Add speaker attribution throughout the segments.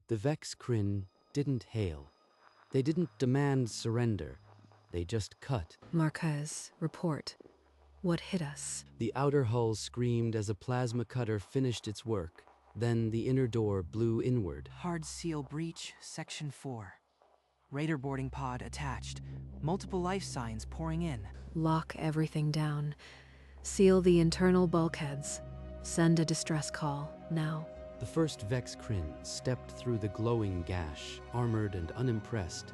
Speaker 1: The Vex Kryn didn't hail. They didn't demand surrender. They just cut.
Speaker 2: Marquez, report. What hit us?
Speaker 1: The outer hull screamed as a plasma cutter finished its work. Then the inner door blew inward.
Speaker 3: Hard seal breach, section 4. Raider boarding pod attached. Multiple life signs pouring in.
Speaker 2: Lock everything down. Seal the internal bulkheads. Send a distress call, now.
Speaker 1: The first Vex Kryn stepped through the glowing gash, armored and unimpressed.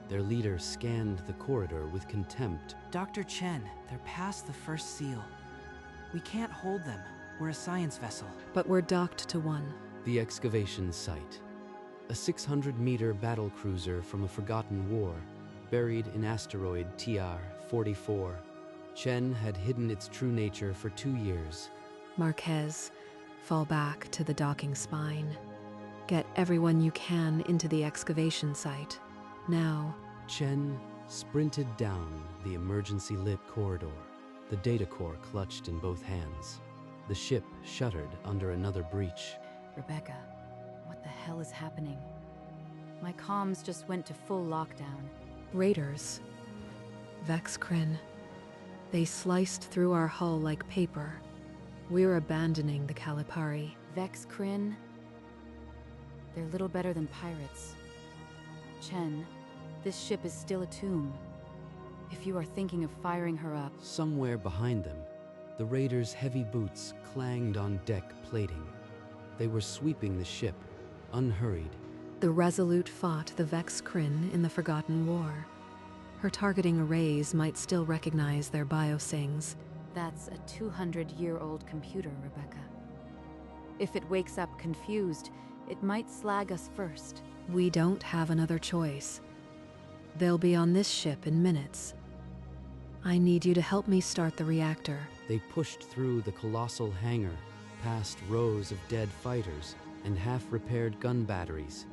Speaker 1: Their leader scanned the corridor with contempt.
Speaker 3: Dr. Chen, they're past the first seal. We can't hold them. We're a science vessel.
Speaker 2: But we're docked to one.
Speaker 1: The excavation site. A 600-meter battlecruiser from a forgotten war, buried in asteroid TR-44. Chen had hidden its true nature for 2 years.
Speaker 2: Marquez, fall back to the docking spine. Get everyone you can into the excavation site. Now.
Speaker 1: Chen sprinted down the emergency-lit corridor, the data core clutched in both hands. The ship shuddered under another breach.
Speaker 4: Rebecca, what the hell is happening? My comms just went to full lockdown.
Speaker 2: Raiders. Vex Kryn. They sliced through our hull like paper. We're abandoning the Kalipari.
Speaker 4: Vex Kryn? They're little better than pirates. Chen, this ship is still a tomb. If you are thinking of firing her up...
Speaker 1: Somewhere behind them, the raiders' heavy boots clanged on deck plating. They were sweeping the ship, unhurried.
Speaker 2: The Resolute fought the Vex Kryn in the Forgotten War. Her targeting arrays might still recognize their biosings.
Speaker 4: That's a 200-year-old computer, Rebecca. If it wakes up confused, it might slag us first.
Speaker 2: We don't have another choice. They'll be on this ship in minutes. I need you to help me start the reactor.
Speaker 1: They pushed through the colossal hangar, past rows of dead fighters and half-repaired gun batteries.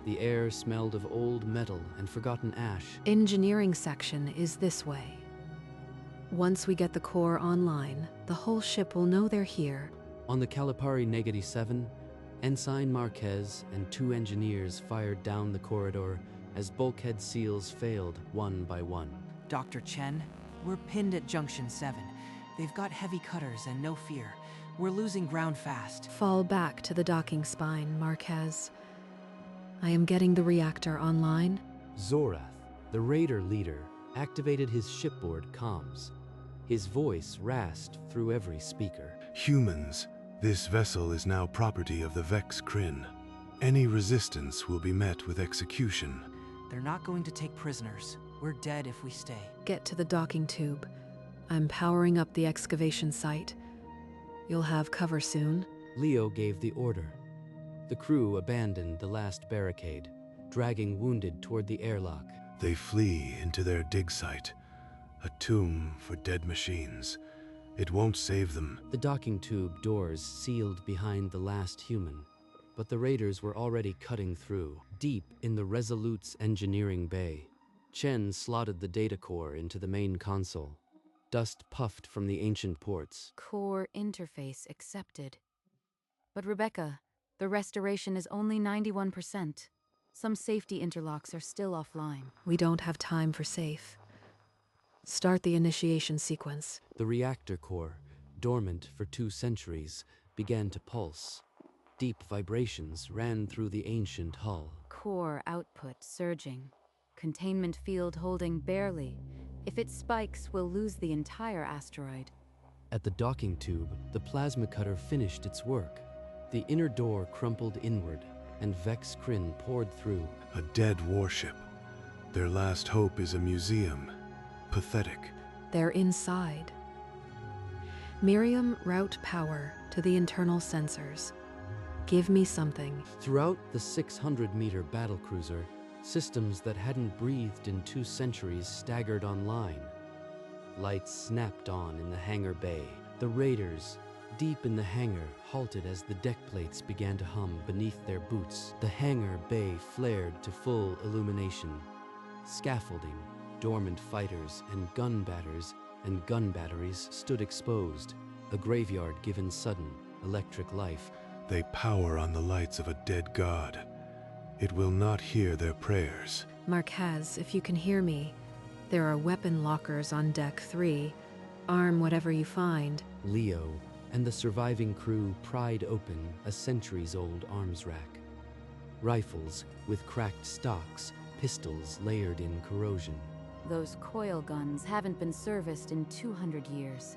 Speaker 1: The air smelled of old metal and forgotten ash.
Speaker 2: Engineering section is this way. Once we get the core online, the whole ship will know they're here.
Speaker 1: On the Kalipari -7, Ensign Marquez and 2 engineers fired down the corridor as bulkhead seals failed one by one.
Speaker 3: Dr. Chen, we're pinned at Junction 7. They've got heavy cutters and no fear. We're losing ground fast.
Speaker 2: Fall back to the docking spine, Marquez. I am getting the reactor online.
Speaker 1: Zorath, the raider leader, activated his shipboard comms. His voice rasped through every speaker.
Speaker 5: Humans, this vessel is now property of the Vex Kryn. Any resistance will be met with execution.
Speaker 3: They're not going to take prisoners. We're dead if we stay.
Speaker 2: Get to the docking tube. I'm powering up the excavation site. You'll have cover soon.
Speaker 1: Leo gave the order. The crew abandoned the last barricade, dragging wounded toward the airlock.
Speaker 5: They flee into their dig site, a tomb for dead machines. It won't save them.
Speaker 1: The docking tube doors sealed behind the last human, but the raiders were already cutting through, deep in the Resolute's engineering bay. Chen slotted the data core into the main console. Dust puffed from the ancient ports.
Speaker 4: Core interface accepted. But Rebecca, the restoration is only 91%. Some safety interlocks are still offline.
Speaker 2: We don't have time for safe. Start the initiation sequence.
Speaker 1: The reactor core, dormant for 2 centuries, began to pulse. Deep vibrations ran through the ancient hull.
Speaker 4: Core output surging. Containment field holding barely. If it spikes, we'll lose the entire asteroid.
Speaker 1: At the docking tube, the plasma cutter finished its work. The inner door crumpled inward, and Vex Kryn poured through.
Speaker 5: A dead warship. Their last hope is a museum. Pathetic.
Speaker 2: They're inside. Miriam, route power to the internal sensors. Give me something.
Speaker 1: Throughout the 600-meter battlecruiser, systems that hadn't breathed in 2 centuries staggered online. Lights snapped on in the hangar bay. The raiders, deep in the hangar, halted as the deck plates began to hum beneath their boots. The hangar bay flared to full illumination. Scaffolding, dormant fighters, and gun batteries stood exposed, a graveyard given sudden, electric life.
Speaker 5: They power on the lights of a dead god. It will not hear their prayers.
Speaker 2: Marquez, if you can hear me, there are weapon lockers on deck 3. Arm whatever you find.
Speaker 1: Leo and the surviving crew pried open a centuries-old arms rack. Rifles with cracked stocks, pistols layered in corrosion.
Speaker 4: Those coil guns haven't been serviced in 200 years.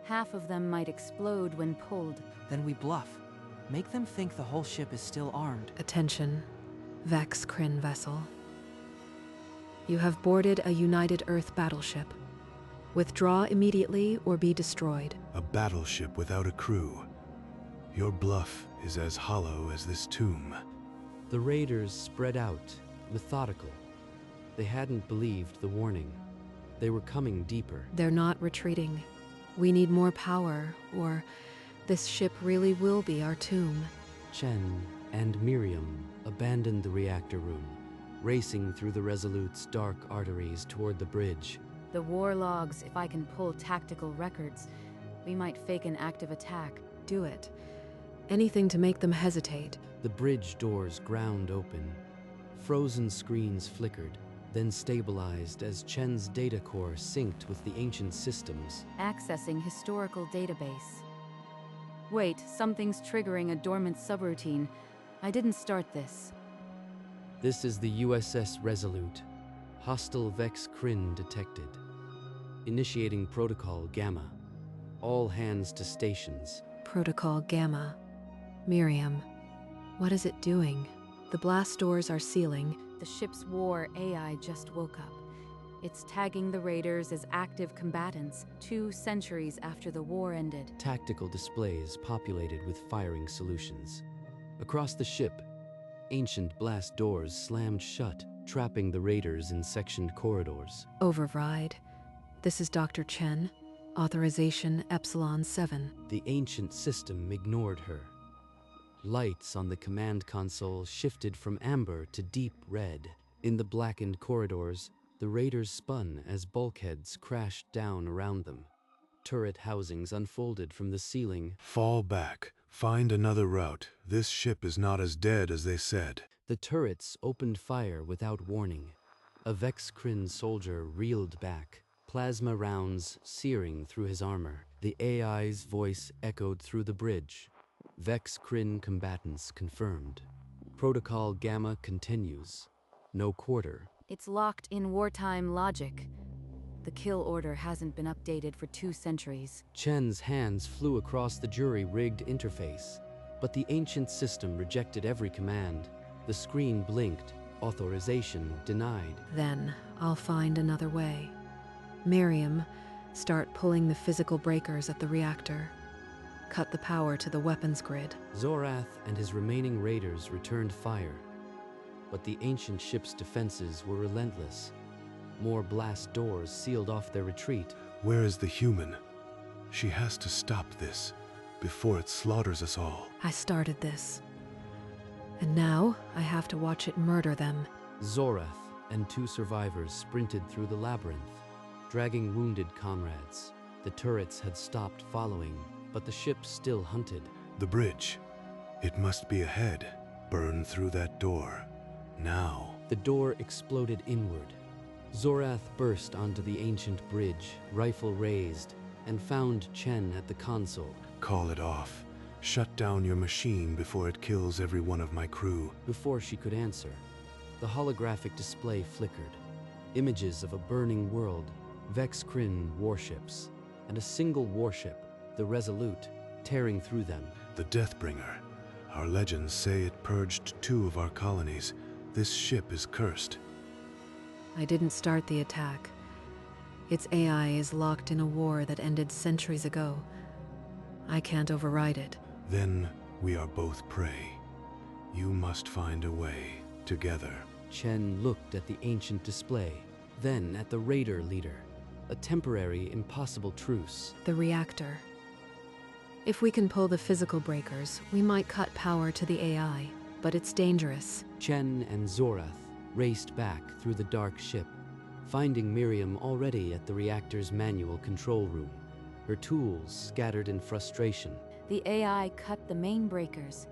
Speaker 4: Half of them might explode when pulled.
Speaker 3: Then we bluff. Make them think the whole ship is still armed.
Speaker 2: Attention, Vex Kryn vessel. You have boarded a United Earth battleship. Withdraw immediately or be destroyed.
Speaker 5: A battleship without a crew. Your bluff is as hollow as this tomb.
Speaker 1: The raiders spread out, methodical. They hadn't believed the warning. They were coming deeper.
Speaker 2: They're not retreating. We need more power, or this ship really will be our tomb.
Speaker 1: Chen and Miriam abandoned the reactor room, racing through the Resolute's dark arteries toward the bridge.
Speaker 4: The war logs, if I can pull tactical records, we might fake an active attack.
Speaker 2: Do it. Anything to make them hesitate.
Speaker 1: The bridge doors ground open. Frozen screens flickered, then stabilized as Chen's data core synced with the ancient systems.
Speaker 4: Accessing historical database. Wait, something's triggering a dormant subroutine. I didn't start this.
Speaker 1: This is the USS Resolute. Hostile Vex Kryn detected. Initiating Protocol Gamma. All hands to stations.
Speaker 2: Protocol Gamma. Miriam, what is it doing? The blast doors are sealing.
Speaker 4: The ship's war AI just woke up. It's tagging the raiders as active combatants 2 centuries after the war ended.
Speaker 1: Tactical displays populated with firing solutions. Across the ship, ancient blast doors slammed shut, trapping the raiders in sectioned corridors.
Speaker 2: Override. This is Dr. Chen. Authorization Epsilon 7.
Speaker 1: The ancient system ignored her. Lights on the command console shifted from amber to deep red. In the blackened corridors, the raiders spun as bulkheads crashed down around them. Turret housings unfolded from the ceiling.
Speaker 5: Fall back. Find another route. This ship is not as dead as they said.
Speaker 1: The turrets opened fire without warning. A Vex Kryn soldier reeled back, plasma rounds searing through his armor. The AI's voice echoed through the bridge. Vex Kryn combatants confirmed. Protocol Gamma continues. No quarter.
Speaker 4: It's locked in wartime logic. The kill order hasn't been updated for 2 centuries.
Speaker 1: Chen's hands flew across the jury-rigged interface, but the ancient system rejected every command. The screen blinked. Authorization denied.
Speaker 2: Then I'll find another way. Miriam, start pulling the physical breakers at the reactor. Cut the power to the weapons grid.
Speaker 1: Zorath and his remaining raiders returned fire, but the ancient ship's defenses were relentless. More blast doors sealed off their retreat.
Speaker 5: Where is the human? She has to stop this before it slaughters us all.
Speaker 2: I started this. And now I have to watch it murder them.
Speaker 1: Zorath and 2 survivors sprinted through the labyrinth, dragging wounded comrades. The turrets had stopped following, but the ship still hunted.
Speaker 5: The bridge. It must be ahead. Burn through that door. Now.
Speaker 1: The door exploded inward. Zorath burst onto the ancient bridge, rifle raised, and found Chen at the console.
Speaker 5: Call it off. Shut down your machine before it kills every one of my crew.
Speaker 1: Before she could answer, the holographic display flickered. Images of a burning world, Vex Kryn warships, and a single warship, the Resolute, tearing through them.
Speaker 5: The Deathbringer. Our legends say it purged 2 of our colonies. This ship is cursed.
Speaker 2: I didn't start the attack. Its AI is locked in a war that ended centuries ago. I can't override it.
Speaker 5: Then we are both prey. You must find a way, together.
Speaker 1: Chen looked at the ancient display, then at the raider leader. A temporary, impossible truce.
Speaker 2: The reactor. If we can pull the physical breakers, we might cut power to the AI, but it's dangerous.
Speaker 1: Chen and Zorath raced back through the dark ship, finding Miriam already at the reactor's manual control room, her tools scattered in frustration.
Speaker 4: The AI cut the main breakers.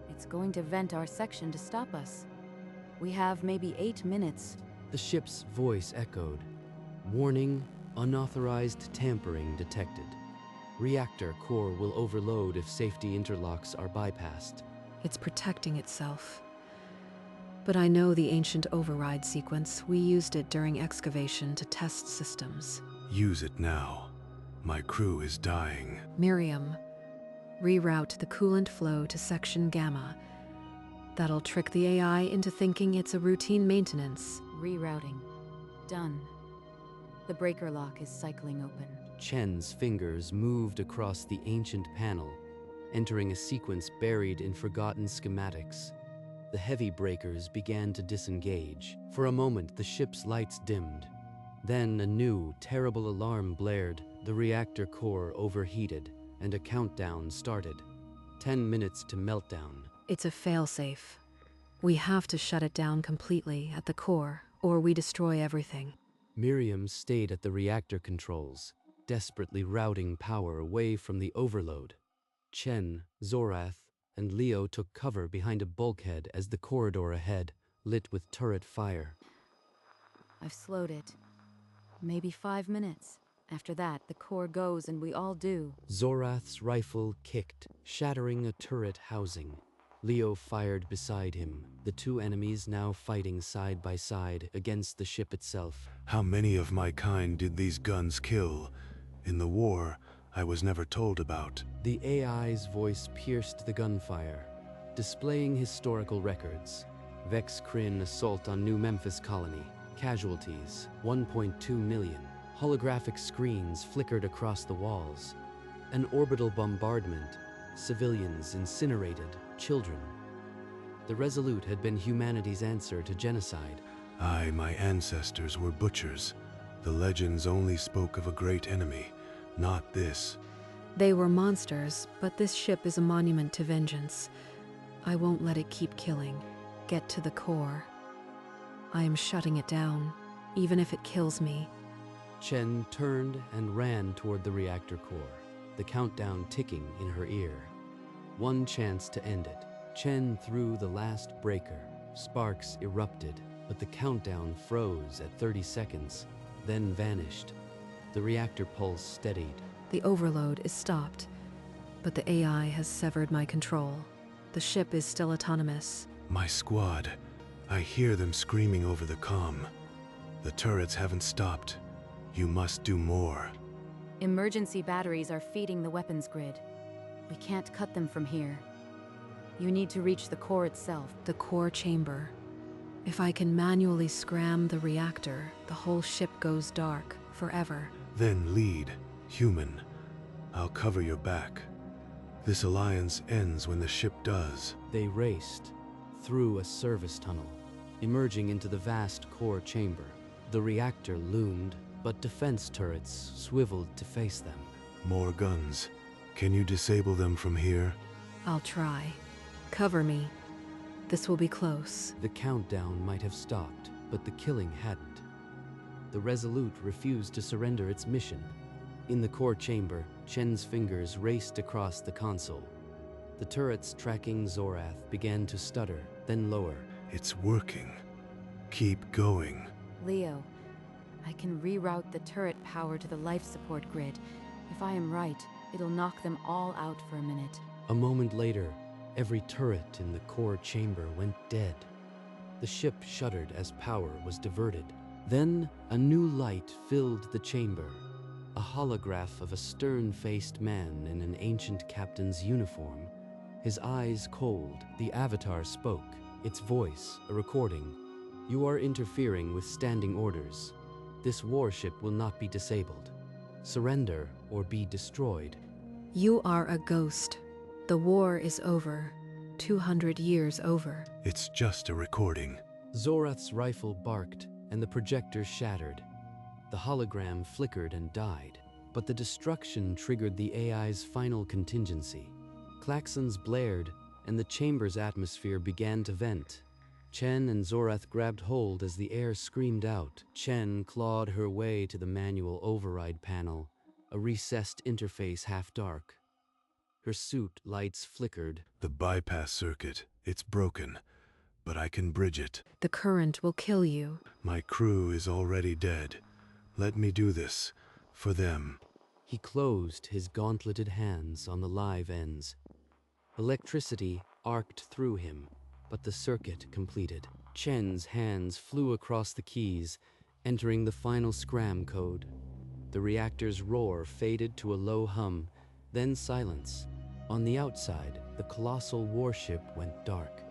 Speaker 4: It's going to vent our section to stop us. We have maybe 8 minutes.
Speaker 1: The ship's voice echoed. Warning, unauthorized tampering detected. Reactor core will overload if safety interlocks are bypassed.
Speaker 2: It's protecting itself. But I know the ancient override sequence. We used it during excavation to test systems.
Speaker 5: Use it now. My crew is dying.
Speaker 2: Miriam, reroute the coolant flow to section Gamma. That'll trick the AI into thinking it's a routine maintenance.
Speaker 4: Rerouting. Done. The breaker lock is cycling open.
Speaker 1: Chen's fingers moved across the ancient panel, entering a sequence buried in forgotten schematics. The heavy breakers began to disengage. For a moment, the ship's lights dimmed. Then a new, terrible alarm blared. The reactor core overheated, and a countdown started. 10 minutes to meltdown.
Speaker 2: It's a failsafe. We have to shut it down completely at the core, or we destroy everything.
Speaker 1: Miriam stayed at the reactor controls, desperately routing power away from the overload. Chen, Zorath, and Leo took cover behind a bulkhead as the corridor ahead lit with turret fire.
Speaker 4: I've slowed it. Maybe 5 minutes. After that, the core goes and we all do.
Speaker 1: Zorath's rifle kicked, shattering a turret housing. Leo fired beside him, the two enemies now fighting side by side against the ship itself.
Speaker 5: How many of my kind did these guns kill? In the war, I was never told about.
Speaker 1: The AI's voice pierced the gunfire, displaying historical records. Vex Kryn assault on New Memphis colony. Casualties, 1.2 million. Holographic screens flickered across the walls. An orbital bombardment. Civilians incinerated. Children. The Resolute had been humanity's answer to genocide.
Speaker 5: My ancestors were butchers. The legends only spoke of a great enemy, not this.
Speaker 2: They were monsters, but this ship is a monument to vengeance. I won't let it keep killing. Get to the core. I am shutting it down, even if it kills me.
Speaker 1: Chen turned and ran toward the reactor core, the countdown ticking in her ear. One chance to end it. Chen threw the last breaker. Sparks erupted, but the countdown froze at 30 seconds, then vanished. The reactor pulse steadied.
Speaker 2: The overload is stopped, but the AI has severed my control. The ship is still autonomous.
Speaker 5: My squad. I hear them screaming over the comm. The turrets haven't stopped. You must do more.
Speaker 4: Emergency batteries are feeding the weapons grid. We can't cut them from here. You need to reach the core itself.
Speaker 2: The core chamber. If I can manually scram the reactor, the whole ship goes dark, forever.
Speaker 5: Then lead, human. I'll cover your back. This alliance ends when the ship does.
Speaker 1: They raced through a service tunnel, emerging into the vast core chamber. The reactor loomed, but defense turrets swiveled to face them.
Speaker 5: More guns. Can you disable them from here?
Speaker 2: I'll try. Cover me. This will be close.
Speaker 1: The countdown might have stopped, but the killing hadn't. The Resolute refused to surrender its mission. In the core chamber, Chen's fingers raced across the console. The turrets tracking Zorath began to stutter, then lower.
Speaker 5: It's working. Keep going.
Speaker 4: Leo, I can reroute the turret power to the life support grid. If I am right, it'll knock them all out for a minute.
Speaker 1: A moment later, every turret in the core chamber went dead. The ship shuddered as power was diverted. Then, a new light filled the chamber. A holograph of a stern-faced man in an ancient captain's uniform. His eyes cold, the avatar spoke, its voice a recording. You are interfering with standing orders. This warship will not be disabled. Surrender or be destroyed.
Speaker 2: You are a ghost. The war is over. 200 years over.
Speaker 5: It's just a recording.
Speaker 1: Zorath's rifle barked, and the projector shattered. The hologram flickered and died, but the destruction triggered the AI's final contingency. Klaxons blared, and the chamber's atmosphere began to vent. Chen and Zorath grabbed hold as the air screamed out. Chen clawed her way to the manual override panel, a recessed interface half dark. Her suit lights flickered.
Speaker 5: The bypass circuit. It's broken. but I can bridge it.
Speaker 2: The current will kill you.
Speaker 5: My crew is already dead. Let me do this. For them.
Speaker 1: He closed his gauntleted hands on the live ends. Electricity arced through him, but the circuit completed. Chen's hands flew across the keys, entering the final scram code. The reactor's roar faded to a low hum, then silence. On the outside, the colossal warship went dark.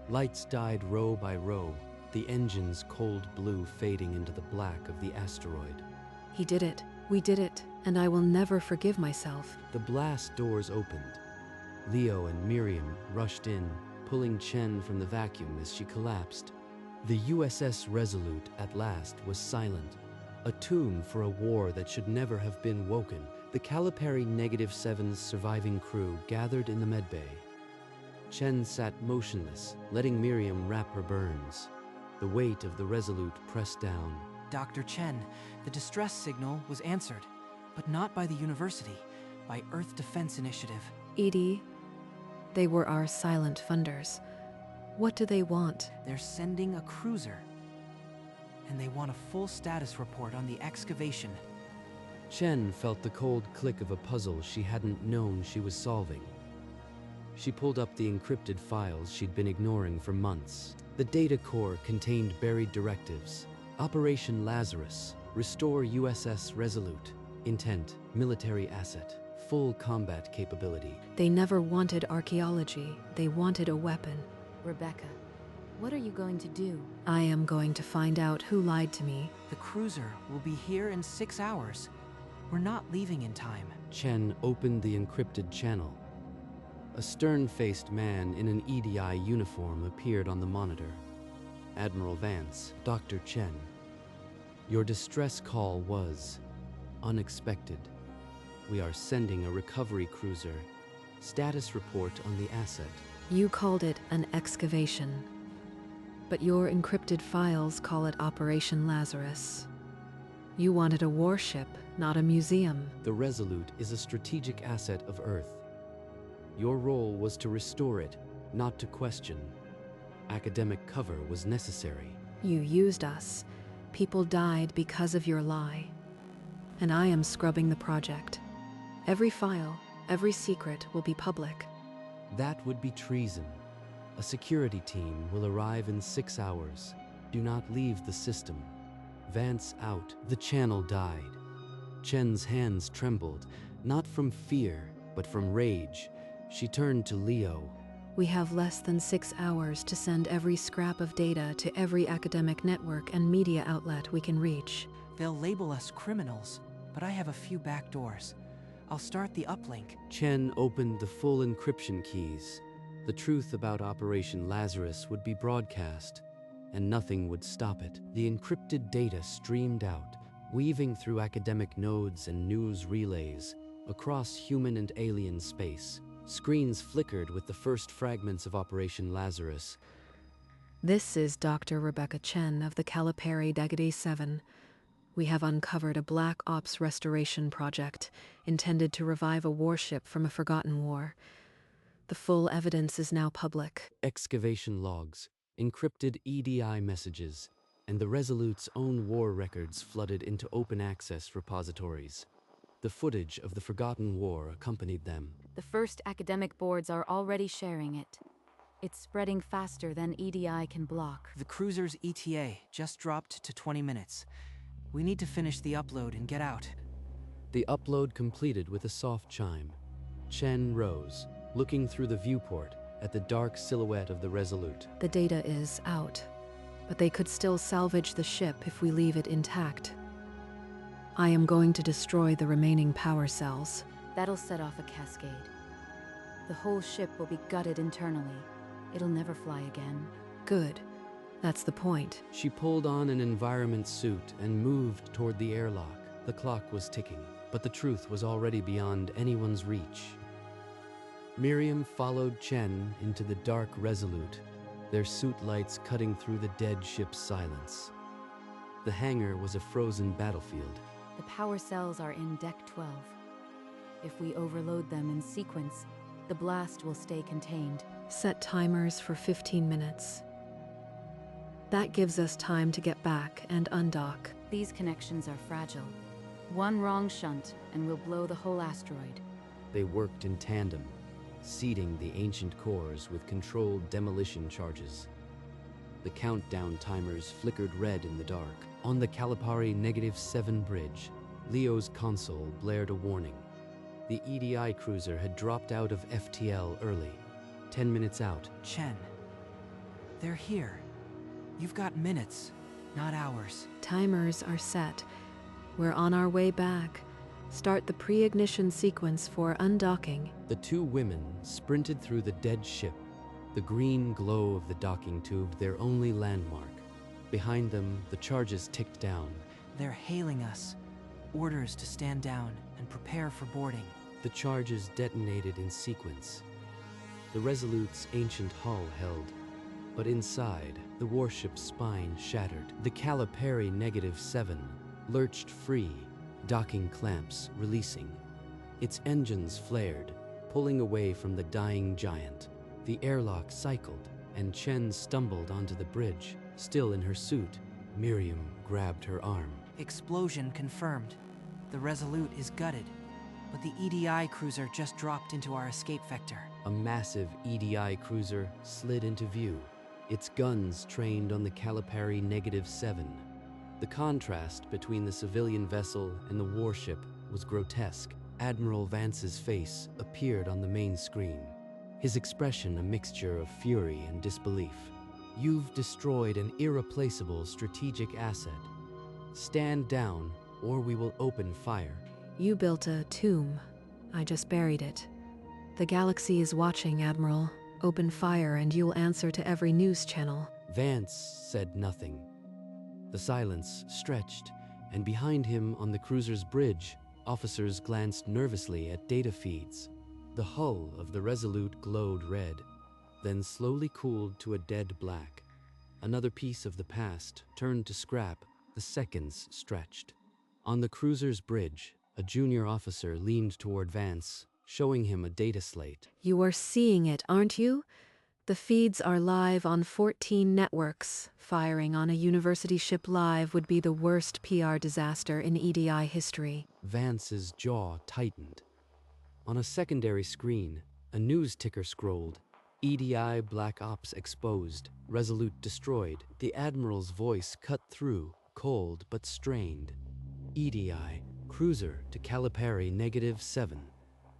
Speaker 1: Lights died row by row, the engine's cold blue fading into the black of the asteroid.
Speaker 2: He did it. We did it. And I will never forgive myself.
Speaker 1: The blast doors opened. Leo and Miriam rushed in, pulling Chen from the vacuum as she collapsed. The USS Resolute at last was silent, a tomb for a war that should never have been woken. The Calipari -7's surviving crew gathered in the medbay. Chen sat motionless, letting Miriam wrap her burns. The weight of the Resolute pressed down.
Speaker 3: Dr. Chen, the distress signal was answered, but not by the university, by Earth Defense Initiative.
Speaker 2: Edie, they were our silent funders. What do they want?
Speaker 3: They're sending a cruiser, and they want a full status report on the excavation.
Speaker 1: Chen felt the cold click of a puzzle she hadn't known she was solving. She pulled up the encrypted files she'd been ignoring for months. The data core contained buried directives. Operation Lazarus, restore USS Resolute. Intent, military asset, full combat capability.
Speaker 2: They never wanted archaeology. They wanted a weapon.
Speaker 4: Rebecca, what are you going to do?
Speaker 2: I am going to find out who lied to me.
Speaker 3: The cruiser will be here in 6 hours. We're not leaving in time.
Speaker 1: Chen opened the encrypted channel. A stern-faced man in an EDI uniform appeared on the monitor. Admiral Vance, Dr. Chen. Your distress call was unexpected. We are sending a recovery cruiser. Status report on the asset.
Speaker 2: You called it an excavation. But your encrypted files call it Operation Lazarus. You wanted a warship, not a museum.
Speaker 1: The Resolute is a strategic asset of Earth. Your role was to restore it, not to question. Academic cover was necessary.
Speaker 2: You used us. People died because of your lie. And I am scrubbing the project. Every file, every secret will be public.
Speaker 1: That would be treason. A security team will arrive in 6 hours. Do not leave the system. Vance out. The channel died. Chen's hands trembled, not from fear, but from rage. She turned to Leo.
Speaker 2: We have less than 6 hours to send every scrap of data to every academic network and media outlet we can reach.
Speaker 3: They'll label us criminals, but I have a few back doors. I'll start the uplink.
Speaker 1: Chen opened the full encryption keys. The truth about Operation Lazarus would be broadcast, and nothing would stop it. The encrypted data streamed out, weaving through academic nodes and news relays, across human and alien space. Screens flickered with the first fragments of Operation Lazarus.
Speaker 2: This is Dr. Rebecca Chen of the Calipari -7. We have uncovered a Black Ops restoration project intended to revive a warship from a forgotten war. The full evidence is now public.
Speaker 1: Excavation logs, encrypted EDI messages, and the Resolute's own war records flooded into open access repositories. The footage of the forgotten war accompanied them.
Speaker 4: The first academic boards are already sharing it. It's spreading faster than EDI can block.
Speaker 3: The cruiser's ETA just dropped to 20 minutes. We need to finish the upload and get out.
Speaker 1: The upload completed with a soft chime. Chen rose, looking through the viewport at the dark silhouette of the Resolute.
Speaker 2: The data is out, but they could still salvage the ship if we leave it intact. I am going to destroy the remaining power cells.
Speaker 4: That'll set off a cascade. The whole ship will be gutted internally. It'll never fly again.
Speaker 2: Good. That's the point.
Speaker 1: She pulled on an environment suit and moved toward the airlock. The clock was ticking, but the truth was already beyond anyone's reach. Miriam followed Chen into the dark Resolute, their suit lights cutting through the dead ship's silence. The hangar was a frozen battlefield.
Speaker 4: The power cells are in Deck 12. If we overload them in sequence, the blast will stay contained.
Speaker 2: Set timers for 15 minutes. That gives us time to get back and undock.
Speaker 4: These connections are fragile. One wrong shunt, and we'll blow the whole asteroid.
Speaker 1: They worked in tandem, seeding the ancient cores with controlled demolition charges. The countdown timers flickered red in the dark. On the Kalapari -7 bridge, Leo's console blared a warning. The EDI cruiser had dropped out of FTL early, 10 minutes out.
Speaker 3: Chen, they're here. You've got minutes, not hours.
Speaker 2: Timers are set. We're on our way back. Start the pre-ignition sequence for undocking.
Speaker 1: The two women sprinted through the dead ship, the green glow of the docking tube their only landmark. Behind them, the charges ticked down.
Speaker 3: They're hailing us. Orders to stand down and prepare for boarding.
Speaker 1: The charges detonated in sequence. The Resolute's ancient hull held, but inside, the warship's spine shattered. The Kalapari -7 lurched free, docking clamps releasing. Its engines flared, pulling away from the dying giant. The airlock cycled, and Chen stumbled onto the bridge. Still in her suit, Miriam grabbed her arm.
Speaker 3: Explosion confirmed. The Resolute is gutted, but the EDI cruiser just dropped into our escape vector.
Speaker 1: A massive EDI cruiser slid into view, its guns trained on the Kalapari -7. The contrast between the civilian vessel and the warship was grotesque. Admiral Vance's face appeared on the main screen, his expression a mixture of fury and disbelief. "You've destroyed an irreplaceable strategic asset. Stand down, or we will open fire."
Speaker 2: You built a tomb. I just buried it. The galaxy is watching, Admiral. Open fire and you'll answer to every news channel.
Speaker 1: Vance said nothing. The silence stretched, and behind him on the cruiser's bridge, officers glanced nervously at data feeds. The hull of the Resolute glowed red, then slowly cooled to a dead black. Another piece of the past turned to scrap, the seconds stretched. On the cruiser's bridge, a junior officer leaned toward Vance, showing him a data slate.
Speaker 2: You are seeing it, aren't you? The feeds are live on 14 networks. Firing on a university ship live would be the worst PR disaster in EDI history.
Speaker 1: Vance's jaw tightened. On a secondary screen, a news ticker scrolled. EDI Black Ops exposed, Resolute destroyed. The Admiral's voice cut through, cold but strained. EDI, cruiser to Kalapari -7.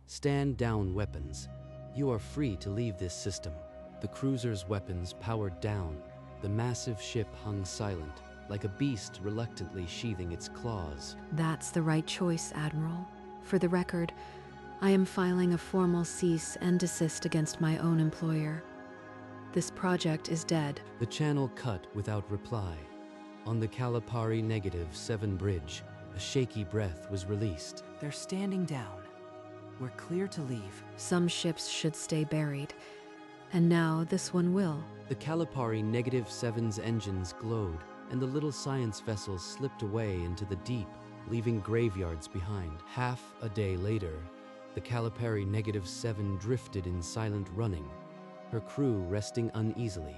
Speaker 1: Stand down weapons. You are free to leave this system. The cruiser's weapons powered down. The massive ship hung silent, like a beast reluctantly sheathing its claws.
Speaker 2: That's the right choice, Admiral. For the record, I am filing a formal cease and desist against my own employer. This project is dead.
Speaker 1: The channel cut without reply. On the Kalapari -7 bridge, a shaky breath was released.
Speaker 3: They're standing down. We're clear to leave.
Speaker 2: Some ships should stay buried, and now this one will.
Speaker 1: The Kalapari -7's engines glowed, and the little science vessel slipped away into the deep, leaving graveyards behind. Half a day later, the Kalapari -7 drifted in silent running, her crew resting uneasily.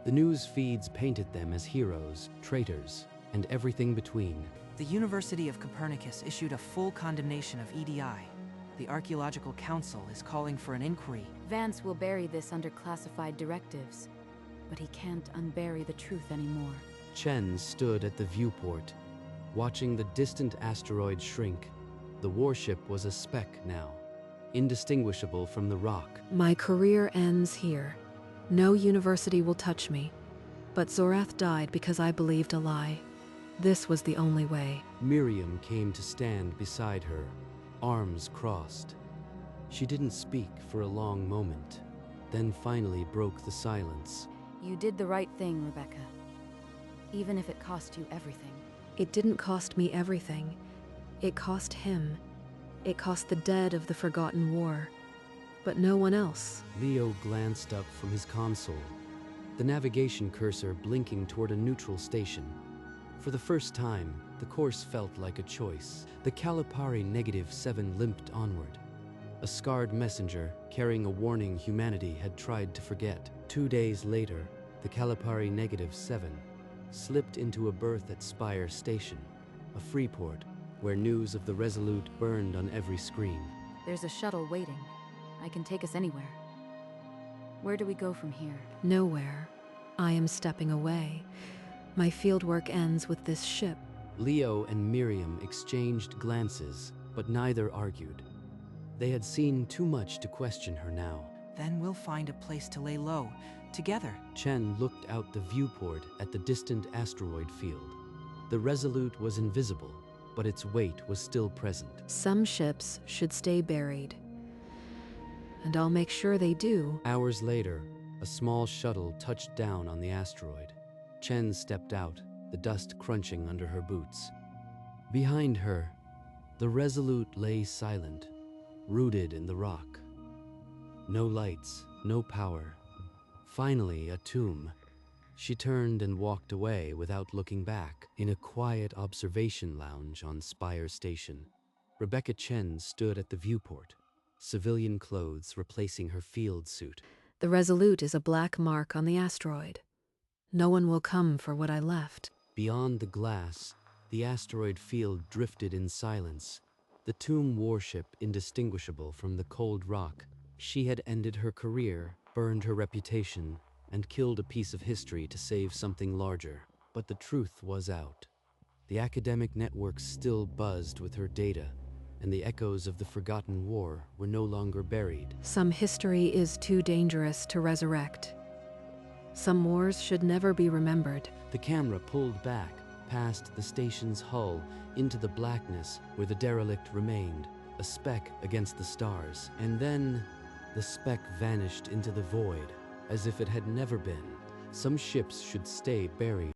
Speaker 1: The news feeds painted them as heroes, traitors, and everything between.
Speaker 3: The University of Copernicus issued a full condemnation of EDI. The Archaeological Council is calling for an inquiry.
Speaker 4: Vance will bury this under classified directives, but he can't unbury the truth anymore.
Speaker 1: Chen stood at the viewport, watching the distant asteroid shrink. The warship was a speck now, indistinguishable from the rock.
Speaker 2: My career ends here. No university will touch me. But Zorath died because I believed a lie. This was the only way.
Speaker 1: Miriam came to stand beside her, arms crossed. She didn't speak for a long moment, then finally broke the silence.
Speaker 4: You did the right thing, Rebecca. Even if it cost you everything.
Speaker 2: It didn't cost me everything. It cost him. It cost the dead of the forgotten war. But no one else.
Speaker 1: Leo glanced up from his console, the navigation cursor blinking toward a neutral station. For the first time, the course felt like a choice. The Kalapari -7 limped onward, a scarred messenger carrying a warning humanity had tried to forget. 2 days later, the Kalapari -7 slipped into a berth at Spire Station, a free port where news of the Resolute burned on every screen.
Speaker 4: There's a shuttle waiting. I can take us anywhere. Where do we go from here?
Speaker 2: Nowhere. I am stepping away. My fieldwork ends with this ship.
Speaker 1: Leo and Miriam exchanged glances, but neither argued. They had seen too much to question her now.
Speaker 3: Then we'll find a place to lay low, together.
Speaker 1: Chen looked out the viewport at the distant asteroid field. The Resolute was invisible, but its weight was still present.
Speaker 2: Some ships should stay buried. And I'll make sure they do.
Speaker 1: Hours later, a small shuttle touched down on the asteroid. Chen stepped out, the dust crunching under her boots. Behind her, the Resolute lay silent, rooted in the rock. No lights, no power. Finally, a tomb. She turned and walked away without looking back. In a quiet observation lounge on Spire Station, Rebecca Chen stood at the viewport, civilian clothes replacing her field suit.
Speaker 2: The Resolute is a black mark on the asteroid. No one will come for what I left.
Speaker 1: Beyond the glass, the asteroid field drifted in silence, the tomb warship indistinguishable from the cold rock. She had ended her career, burned her reputation, and killed a piece of history to save something larger. But the truth was out. The academic networks still buzzed with her data, and the echoes of the forgotten war were no longer buried.
Speaker 2: Some history is too dangerous to resurrect. Some wars should never be remembered.
Speaker 1: The camera pulled back, past the station's hull, into the blackness where the derelict remained, a speck against the stars. And then, the speck vanished into the void, as if it had never been. Some ships should stay buried.